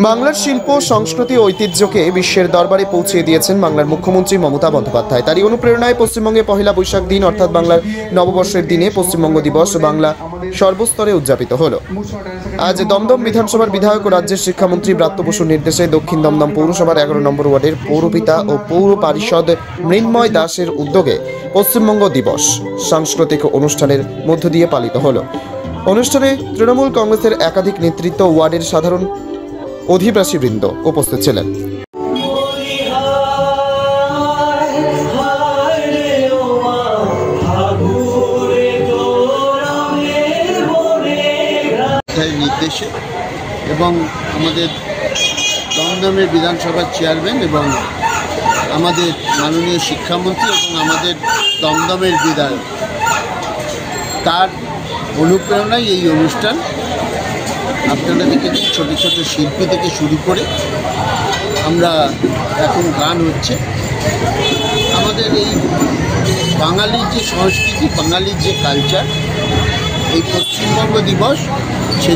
বাংলার শিল্প সংস্কৃতি ঐতিহ্যকে বিশ্বের দরবারে পৌঁছে দিয়েছেন বাংলার মুখ্যমন্ত্রী মমতা বন্দ্যোপাধ্যায়। তারই অনুপ্রেরণায় পশ্চিমবঙ্গে পহেলা বৈশাখ দিন অর্থাৎ বাংলার নববর্ষের দিনে পশ্চিমবঙ্গ দিবস বাংলা সর্বস্তরে উদযাপিত হলো। আজ দমদম বিধানসভার বিধায়ক ও রাজ্যের শিক্ষামন্ত্রী ব্রাত্য বসুর নির্দেশে দক্ষিণ দমদম পৌরসভার 11 নম্বর ওয়ার্ডের পৌরপিতা ও পৌর পারিষদ মৃন্ময় দাসের উদ্যোগে পশ্চিমবঙ্গ দিবস সাংস্কৃতিক অনুষ্ঠানের মধ্য দিয়ে পালিত হলো। অনুষ্ঠানে তৃণমূল কংগ্রেসের একাধিক নেতৃত্ব ওয়ার্ডের সাধারণ অধিবাসীবৃন্দ উপস্থিত ছিলেন। নির্দেশে এবং আমাদের দমদমের বিধানসভার চেয়ারম্যান এবং আমাদের মাননীয় শিক্ষামন্ত্রী এবং আমাদের দমদমের বিধায়ক তার অনুপ্রেরণায় এই অনুষ্ঠান। আপনারা দেখেছেন ছোটো ছোটো শিল্পী থেকে শুরু করে আমরা এখন গান হচ্ছে। আমাদের এই বাঙালির যে সংস্কৃতি, বাঙালির যে কালচার, এই পশ্চিমবঙ্গ দিবস সে